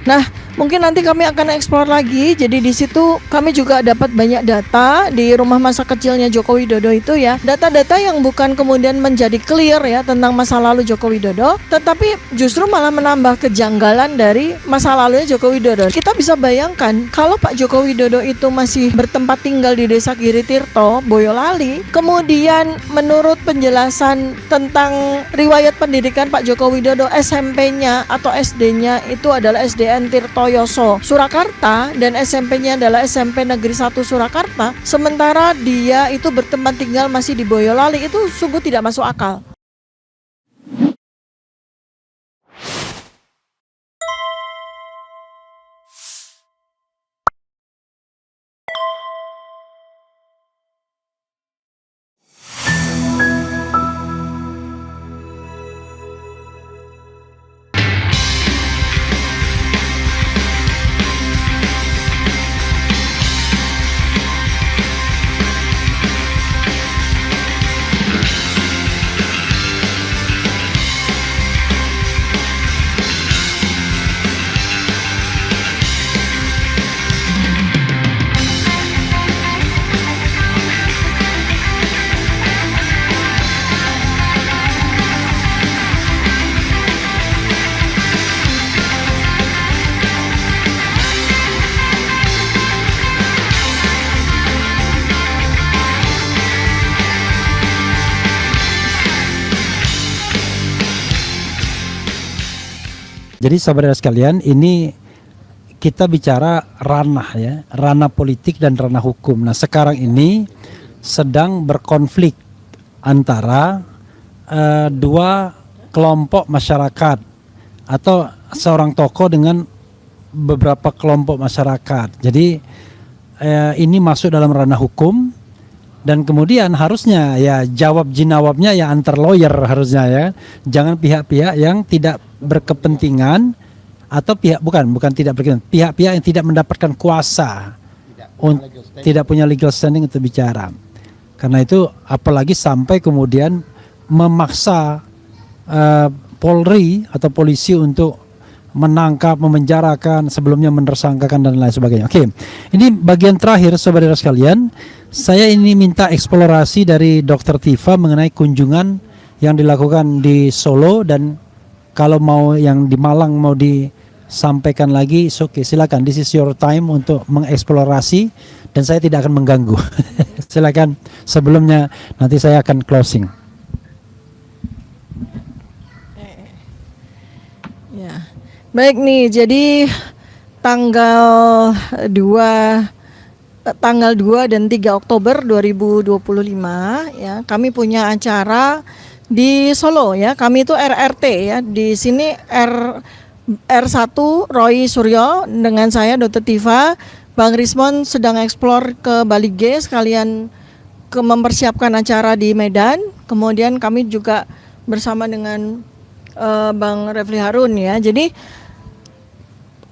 Nah, mungkin nanti kami akan eksplor lagi. Jadi di situ kami juga dapat banyak data di rumah masa kecilnya Joko Widodo itu ya. Data-data yang bukan kemudian menjadi clear ya tentang masa lalu Joko Widodo, tetapi justru malah menambah kejanggalan dari masa lalunya Joko Widodo. Kita bisa bayangkan kalau Pak Joko Widodo itu masih bertempat tinggal di Desa Giritirto, Boyolali, kemudian menurut penjelasan tentang riwayat pendidikan Pak Joko Widodo, SMP-nya atau SD-nya itu adalah SDN Tirtoyoso Surakarta dan SMP-nya adalah SMP Negeri 1 Surakarta, sementara dia itu bertempat tinggal masih di Boyolali, itu sungguh tidak masuk akal. Jadi saudara sekalian, ini kita bicara ranah ya, ranah politik dan ranah hukum. Nah sekarang ini sedang berkonflik antara dua kelompok masyarakat atau seorang tokoh dengan beberapa kelompok masyarakat. Jadi ini masuk dalam ranah hukum dan kemudian harusnya ya jawab jinawabnya ya antar lawyer harusnya ya. Jangan pihak-pihak yang tidak berkepentingan atau bukan tidak berkepentingan, pihak-pihak yang tidak mendapatkan kuasa, tidak punya legal standing untuk bicara. Karena itu apalagi sampai kemudian memaksa Polri atau polisi untuk menangkap, memenjarakan, sebelumnya menersangkakan dan lain sebagainya. Oke, ini bagian terakhir saudara sekalian. Saya ini minta eksplorasi dari Dr. Tifa mengenai kunjungan yang dilakukan di Solo, dan kalau mau yang di Malang mau disampaikan lagi, oke, silakan. This is your time untuk mengeksplorasi dan saya tidak akan mengganggu. Silakan. Sebelumnya nanti saya akan closing. Ya. Baik nih, jadi tanggal 2 dan 3 Oktober 2025 ya, kami punya acara di Solo ya. Kami itu RRT ya. Di sini R1 Roy Suryo dengan saya Dr. Tifa, Bang Rismon sedang eksplor ke Bali G sekalian mempersiapkan acara di Medan. Kemudian kami juga bersama dengan Bang Refli Harun ya. Jadi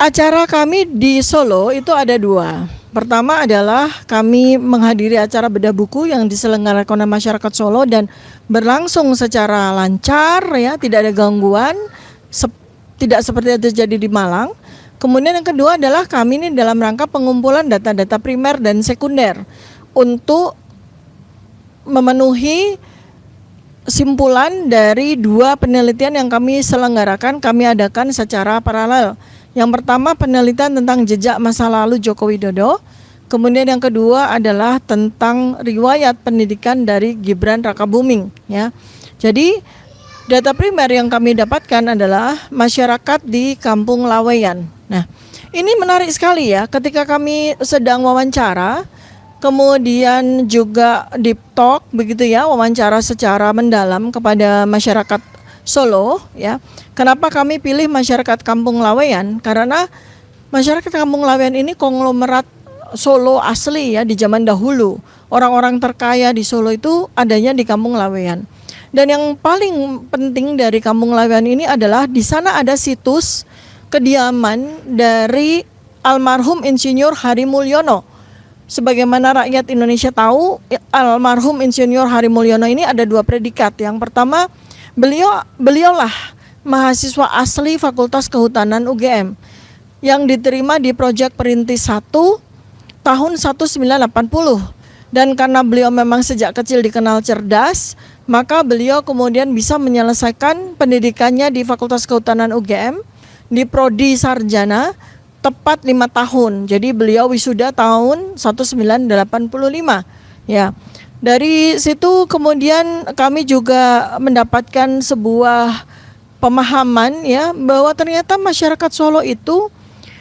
acara kami di Solo itu ada dua. Pertama adalah kami menghadiri acara bedah buku yang diselenggarakan oleh masyarakat Solo dan berlangsung secara lancar ya, tidak ada gangguan, tidak seperti yang terjadi di Malang. Kemudian yang kedua adalah kami ini dalam rangka pengumpulan data-data primer dan sekunder untuk memenuhi simpulan dari dua penelitian yang kami selenggarakan, kami adakan secara paralel. Yang pertama penelitian tentang jejak masa lalu Joko Widodo. Kemudian yang kedua adalah tentang riwayat pendidikan dari Gibran Rakabuming ya. Jadi data primer yang kami dapatkan adalah masyarakat di Kampung Laweyan. Nah, ini menarik sekali ya, ketika kami sedang wawancara, kemudian juga deep talk begitu ya, wawancara secara mendalam kepada masyarakat Solo ya. Kenapa kami pilih masyarakat Kampung Laweyan? Karena masyarakat Kampung Laweyan ini konglomerat Solo asli ya di zaman dahulu. Orang-orang terkaya di Solo itu adanya di Kampung Laweyan. Dan yang paling penting dari Kampung Laweyan ini adalah di sana ada situs kediaman dari almarhum Insinyur Hari Mulyono. Sebagaimana rakyat Indonesia tahu, almarhum Insinyur Hari Mulyono ini ada dua predikat. Yang pertama, beliaulah mahasiswa asli Fakultas Kehutanan UGM. yang diterima di Proyek Perintis 1 tahun 1980. Dan karena beliau memang sejak kecil dikenal cerdas, maka beliau kemudian bisa menyelesaikan pendidikannya di Fakultas Kehutanan UGM di Prodi Sarjana tepat 5 tahun. Jadi beliau wisuda tahun 1985. Ya. Dari situ kemudian kami juga mendapatkan sebuah pemahaman ya bahwa ternyata masyarakat Solo itu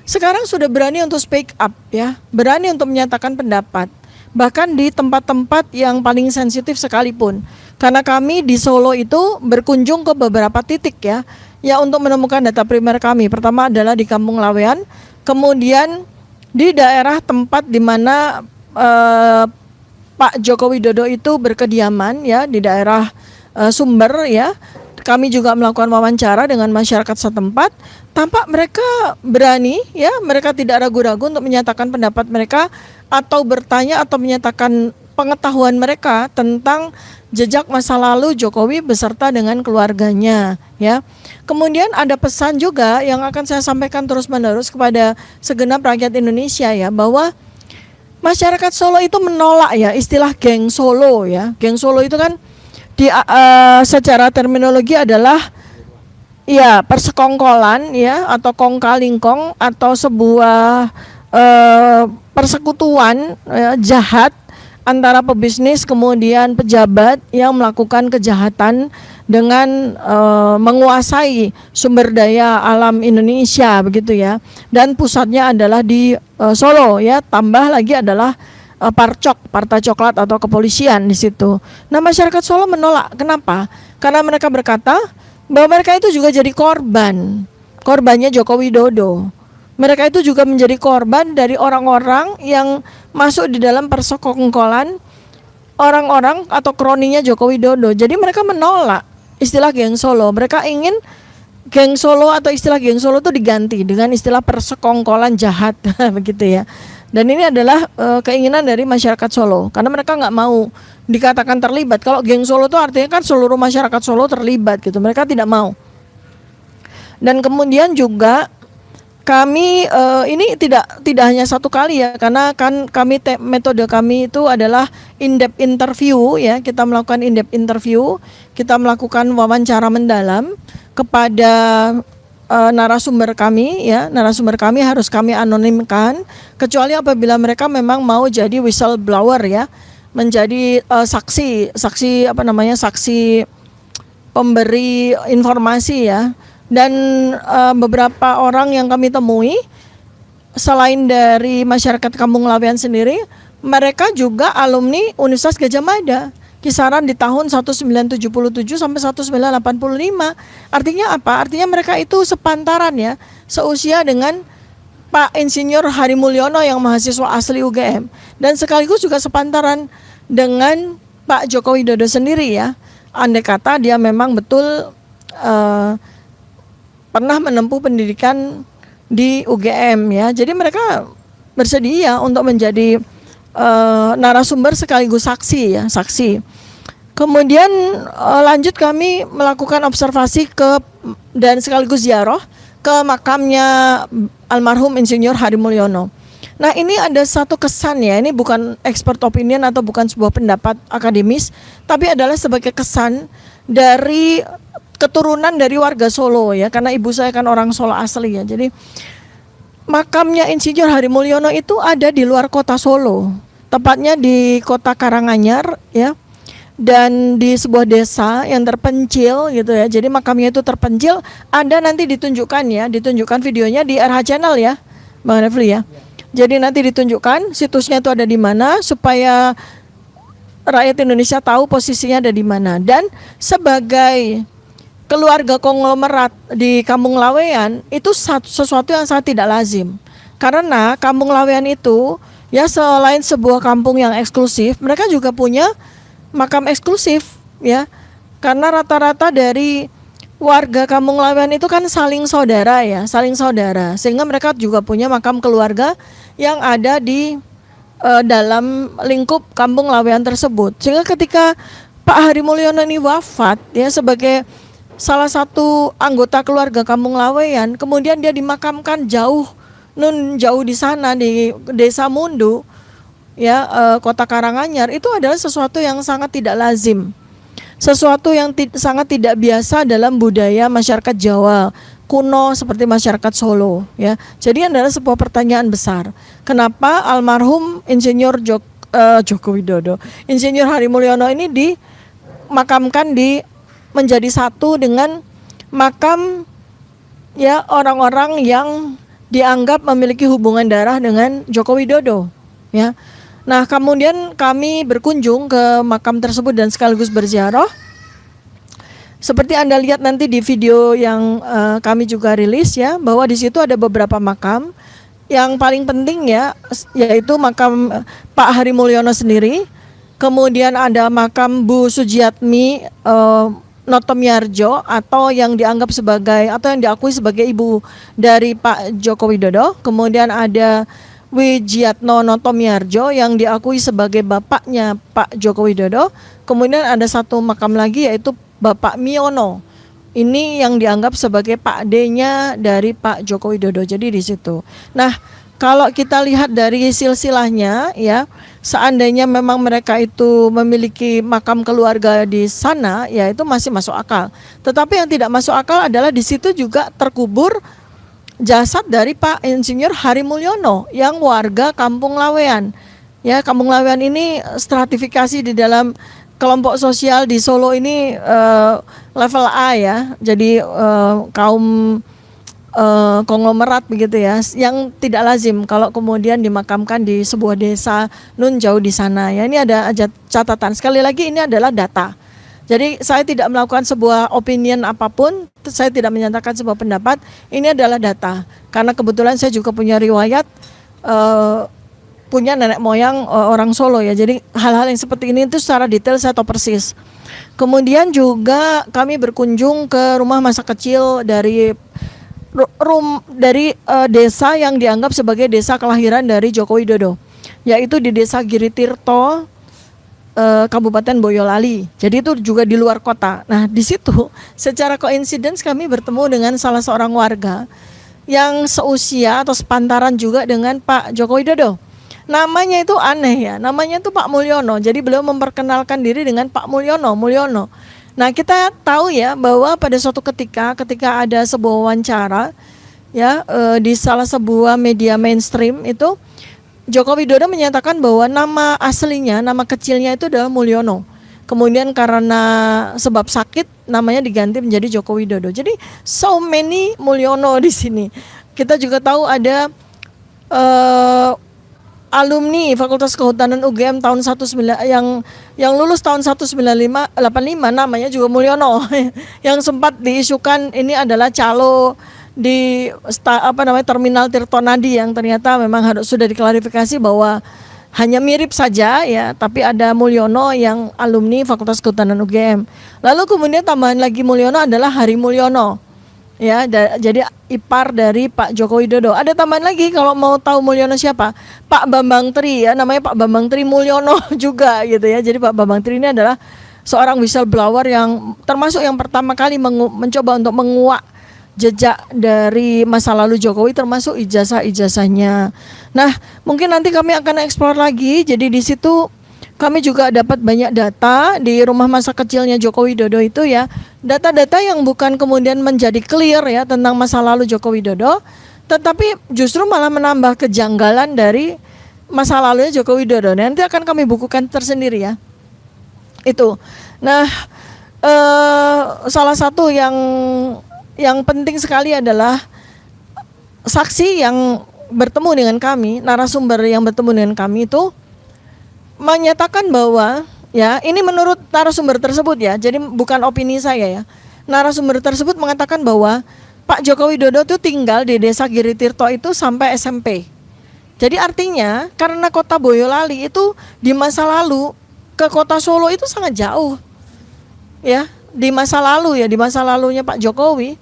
sekarang sudah berani untuk speak up ya, berani untuk menyatakan pendapat. Bahkan di tempat-tempat yang paling sensitif sekalipun. Karena kami di Solo itu berkunjung ke beberapa titik ya untuk menemukan data primer kami. Pertama adalah di Kampung Lawean, kemudian di daerah tempat di mana Pak Joko Widodo itu berkediaman ya di daerah Sumber ya. Kami juga melakukan wawancara dengan masyarakat setempat. Tampak mereka berani ya, mereka tidak ragu-ragu untuk menyatakan pendapat mereka atau bertanya atau menyatakan pengetahuan mereka tentang jejak masa lalu Jokowi beserta dengan keluarganya ya. Kemudian ada pesan juga yang akan saya sampaikan terus-menerus kepada segenap rakyat Indonesia ya, bahwa masyarakat Solo itu menolak ya istilah geng Solo ya. Geng Solo itu kan secara terminologi adalah ya persekongkolan ya atau kong-kali-kong atau sebuah persekutuan jahat antara pebisnis kemudian pejabat yang melakukan kejahatan dengan menguasai sumber daya alam Indonesia begitu ya. Dan pusatnya adalah di Solo ya, tambah lagi adalah Parcok, Partai Coklat atau kepolisian di situ. Nah, masyarakat Solo menolak. Kenapa? Karena mereka berkata bahwa mereka itu juga jadi korbannya Joko Widodo. Mereka itu juga menjadi korban dari orang-orang yang masuk di dalam persekongkolan orang-orang atau kroninya Joko Widodo. Jadi mereka menolak istilah geng Solo. Mereka ingin geng Solo atau istilah geng Solo itu diganti dengan istilah persekongkolan jahat begitu ya. Dan ini adalah keinginan dari masyarakat Solo karena mereka nggak mau dikatakan terlibat. Kalau geng Solo itu artinya kan seluruh masyarakat Solo terlibat gitu. Mereka tidak mau. Dan kemudian juga kami ini tidak hanya satu kali ya, karena kan kami metode kami itu adalah in-depth interview ya. Kita melakukan in-depth interview, kita melakukan wawancara mendalam kepada narasumber kami ya. Narasumber kami harus kami anonimkan kecuali apabila mereka memang mau jadi whistleblower ya, menjadi saksi pemberi informasi ya. Dan beberapa orang yang kami temui selain dari masyarakat Kampung Lawean sendiri, mereka juga alumni Universitas Gadjah Mada, kisaran di tahun 1977 sampai 1985. Artinya apa? Artinya mereka itu sepantaran ya, seusia dengan Pak Insinyur Hari Mulyono yang mahasiswa asli UGM, dan sekaligus juga sepantaran dengan Pak Joko Widodo sendiri ya. Andai kata dia memang betul pernah menempuh pendidikan di UGM ya. Jadi mereka bersedia untuk menjadi narasumber sekaligus saksi. Kemudian lanjut kami melakukan observasi dan sekaligus ziarah ke makamnya almarhum Insinyur Hari Mulyono. Nah, ini ada satu kesan ya, ini bukan expert opinion atau bukan sebuah pendapat akademis, tapi adalah sebagai kesan dari keturunan dari warga Solo ya, karena ibu saya kan orang Solo asli ya. Jadi makamnya Insinyur Hari Mulyono itu ada di luar kota Solo, tepatnya di kota Karanganyar ya, dan di sebuah desa yang terpencil gitu ya. Jadi makamnya itu terpencil, ada nanti ditunjukkan videonya di RH Channel ya, Bang Refli ya. Jadi nanti ditunjukkan situsnya itu ada di mana supaya rakyat Indonesia tahu posisinya ada di mana. Dan sebagai keluarga konglomerat di Kampung Lawean itu sesuatu yang sangat tidak lazim. Karena Kampung Lawean itu ya selain sebuah kampung yang eksklusif, mereka juga punya makam eksklusif ya. Karena rata-rata dari warga Kampung Lawean itu kan saling saudara. Sehingga mereka juga punya makam keluarga yang ada di dalam lingkup Kampung Lawean tersebut. Sehingga ketika Pak Hari Mulyono ini wafat ya sebagai salah satu anggota keluarga Kampung Lawean, kemudian dia dimakamkan jauh nun jauh di sana di Desa Mundu, ya, Kota Karanganyar, itu adalah sesuatu yang sangat tidak lazim, sesuatu yang sangat tidak biasa dalam budaya masyarakat Jawa kuno seperti masyarakat Solo, ya. Jadi adalah sebuah pertanyaan besar. Kenapa almarhum Insinyur Joko Widodo, Insinyur Hari Mulyono ini dimakamkan menjadi satu dengan makam, ya, orang-orang yang dianggap memiliki hubungan darah dengan Joko Widodo, ya. Nah, kemudian kami berkunjung ke makam tersebut dan sekaligus berziarah. Seperti Anda lihat nanti di video yang kami juga rilis, ya, bahwa di situ ada beberapa makam. Yang paling penting, ya, yaitu makam Pak Hari Mulyono sendiri. Kemudian ada makam Bu Sujiatmi Notomiarjo, atau yang dianggap sebagai atau yang diakui sebagai ibu dari Pak Joko Widodo. Kemudian ada Wijiatno Notomiarjo yang diakui sebagai bapaknya Pak Joko Widodo. Kemudian ada satu makam lagi yaitu Bapak Miono. Ini yang dianggap sebagai Pak D-nya dari Pak Joko Widodo. Jadi di situ. Nah, kalau kita lihat dari silsilahnya, ya, seandainya memang mereka itu memiliki makam keluarga di sana, ya itu masih masuk akal. Tetapi yang tidak masuk akal adalah di situ juga terkubur jasad dari Pak Insinyur Hari Mulyono yang warga Kampung Lawean. Ya, Kampung Lawean ini stratifikasi di dalam kelompok sosial di Solo ini level A, ya. Jadi kaum konglomerat begitu, ya, yang tidak lazim kalau kemudian dimakamkan di sebuah desa nun jauh di sana, ya. Ini ada catatan, sekali lagi ini adalah data. Jadi saya tidak melakukan sebuah opinion apapun, saya tidak menyatakan sebuah pendapat, ini adalah data. Karena kebetulan saya juga punya riwayat, punya nenek moyang orang Solo, ya. Jadi hal-hal yang seperti ini itu secara detail saya tahu persis. Kemudian juga kami berkunjung ke rumah masa kecil dari desa yang dianggap sebagai desa kelahiran dari Joko Widodo, yaitu di Desa Giritirto, Kabupaten Boyolali. Jadi itu juga di luar kota. Nah, di situ secara koinsidens kami bertemu dengan salah seorang warga yang seusia atau sepantaran juga dengan Pak Joko Widodo. Namanya itu aneh, ya. Namanya itu Pak Mulyono. Jadi beliau memperkenalkan diri dengan Pak Mulyono. Nah, kita tahu, ya, bahwa pada suatu ketika ada sebuah wawancara, ya, di salah sebuah media mainstream itu Joko Widodo menyatakan bahwa nama aslinya, nama kecilnya itu adalah Mulyono. Kemudian karena sebab sakit namanya diganti menjadi Joko Widodo. Jadi so many Mulyono di sini. Kita juga tahu ada alumni Fakultas Kehutanan UGM tahun 19 yang lulus tahun 1985 namanya juga Mulyono yang sempat diisukan ini adalah calo di Terminal Tirtonadi, yang ternyata memang sudah diklarifikasi bahwa hanya mirip saja, ya, tapi ada Mulyono yang alumni Fakultas Kehutanan UGM. Lalu kemudian tambahan lagi Mulyono adalah Hari Mulyono, ya, jadi ipar dari Pak Joko Widodo. Ada tambahan lagi kalau mau tahu Mulyono siapa, Pak Bambang Tri, ya, namanya Pak Bambang Tri Mulyono juga, gitu, ya. Jadi Pak Bambang Tri ini adalah seorang whistleblower yang termasuk yang pertama kali mencoba untuk menguak jejak dari masa lalu Jokowi, termasuk ijazah-ijazahnya. Nah, mungkin nanti kami akan eksplor lagi. Jadi di situ kami juga dapat banyak data di rumah masa kecilnya Joko Widodo itu, ya. Data-data yang bukan kemudian menjadi clear, ya, tentang masa lalu Joko Widodo, tetapi justru malah menambah kejanggalan dari masa lalunya Joko Widodo. Nanti akan kami bukukan tersendiri, ya. Itu. Nah, salah satu yang penting sekali adalah saksi yang bertemu dengan kami, narasumber yang bertemu dengan kami itu menyatakan bahwa, ya, ini menurut narasumber tersebut, ya, jadi bukan opini saya, ya. Narasumber tersebut mengatakan bahwa Pak Joko Widodo itu tinggal di Desa Giritirto itu sampai SMP. Jadi artinya karena kota Boyolali itu di masa lalu ke kota Solo itu sangat jauh, ya, di masa lalu, ya, di masa lalunya Pak Jokowi.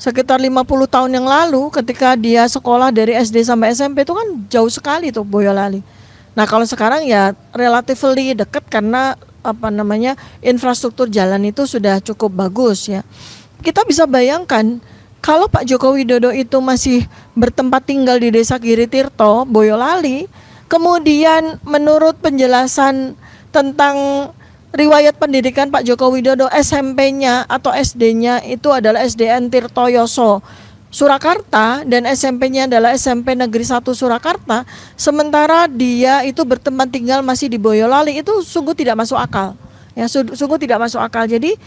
Sekitar 50 tahun yang lalu ketika dia sekolah dari SD sampai SMP itu kan jauh sekali tuh Boyolali. Nah, kalau sekarang ya relatively dekat karena infrastruktur jalan itu sudah cukup bagus, ya. Kita bisa bayangkan kalau Pak Joko Widodo itu masih bertempat tinggal di Desa Giritirto, Boyolali, kemudian menurut penjelasan tentang riwayat pendidikan Pak Joko Widodo, SMP-nya atau SD-nya itu adalah SDN Tirtoyoso Surakarta dan SMP-nya adalah SMP Negeri 1 Surakarta, sementara dia itu bertempat tinggal masih di Boyolali, itu sungguh tidak masuk akal. Ya, sungguh tidak masuk akal. Jadi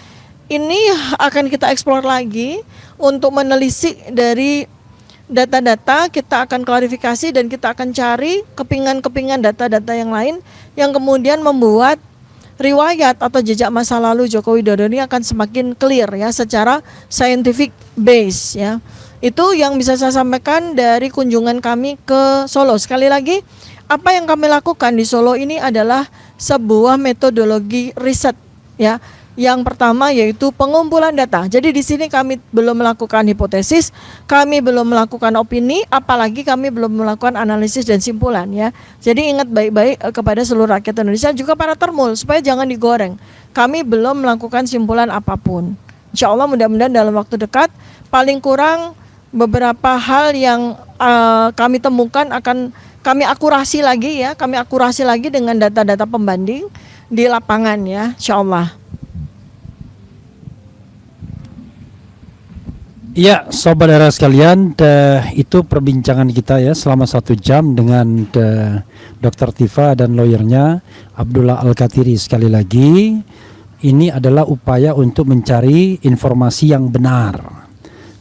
ini akan kita eksplor lagi untuk menelisik dari data-data, kita akan klarifikasi dan kita akan cari kepingan-kepingan data-data yang lain yang kemudian membuat riwayat atau jejak masa lalu Joko Widodo ini akan semakin clear ya, secara scientific base ya. Itu yang bisa saya sampaikan dari kunjungan kami ke Solo. Sekali lagi, apa yang kami lakukan di Solo ini adalah sebuah metodologi riset ya. Yang pertama yaitu pengumpulan data. Jadi di sini kami belum melakukan hipotesis, kami belum melakukan opini, apalagi kami belum melakukan analisis dan simpulan ya. Jadi ingat baik-baik kepada seluruh rakyat Indonesia, juga para termul, supaya jangan digoreng. Kami belum melakukan simpulan apapun. Insya Allah mudah-mudahan dalam waktu dekat, paling kurang beberapa hal yang kami temukan akan kami akurasi lagi ya, kami akurasi lagi dengan data-data pembanding di lapangan ya, insya Allah. Ya, sobat daerah sekalian, itu perbincangan kita ya selama 1 jam dengan Dr. Tifa dan lawyernya Abdullah Al-Katiri. Sekali lagi, ini adalah upaya untuk mencari informasi yang benar,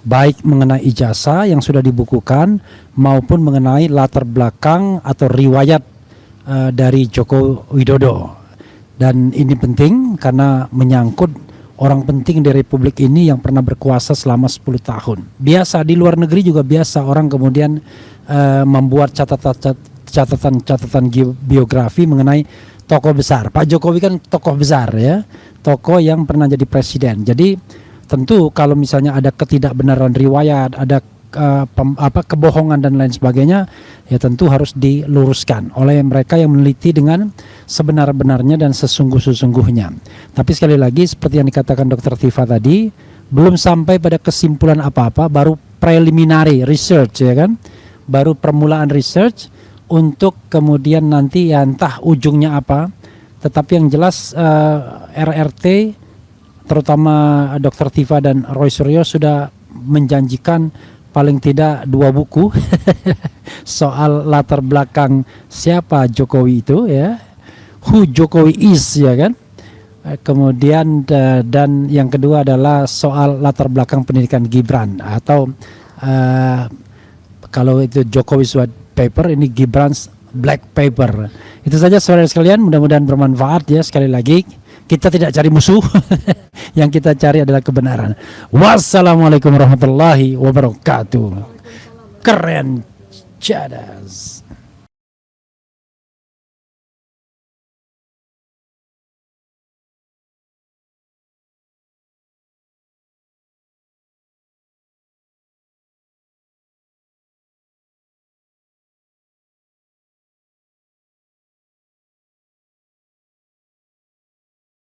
baik mengenai ijazah yang sudah dibukukan maupun mengenai latar belakang atau riwayat dari Joko Widodo. Dan ini penting karena menyangkut orang penting di Republik ini yang pernah berkuasa selama 10 tahun. Biasa di luar negeri juga biasa orang kemudian membuat catatan biografi mengenai tokoh besar. Pak Jokowi kan tokoh besar ya, tokoh yang pernah jadi presiden. Jadi tentu kalau misalnya ada ketidakbenaran riwayat, ada kebohongan dan lain sebagainya, ya tentu harus diluruskan oleh mereka yang meneliti dengan sebenar-benarnya dan sesungguh-sesungguhnya. Tapi sekali lagi seperti yang dikatakan Dr. Tifa tadi, belum sampai pada kesimpulan apa-apa, baru preliminary research ya kan, baru permulaan research untuk kemudian nanti ya entah ujungnya apa. Tetapi yang jelas RRT terutama Dr. Tifa dan Roy Suryo sudah menjanjikan paling tidak 2 buku soal latar belakang siapa Jokowi itu ya, who Jokowi is ya kan. Kemudian dan yang kedua adalah soal latar belakang pendidikan Gibran atau kalau itu Jokowi's white paper, ini Gibran's black paper. Itu saja saudara sekalian, mudah-mudahan bermanfaat ya. Sekali lagi, kita tidak cari musuh, yang kita cari adalah kebenaran. Wassalamualaikum warahmatullahi wabarakatuh. Keren, cadas.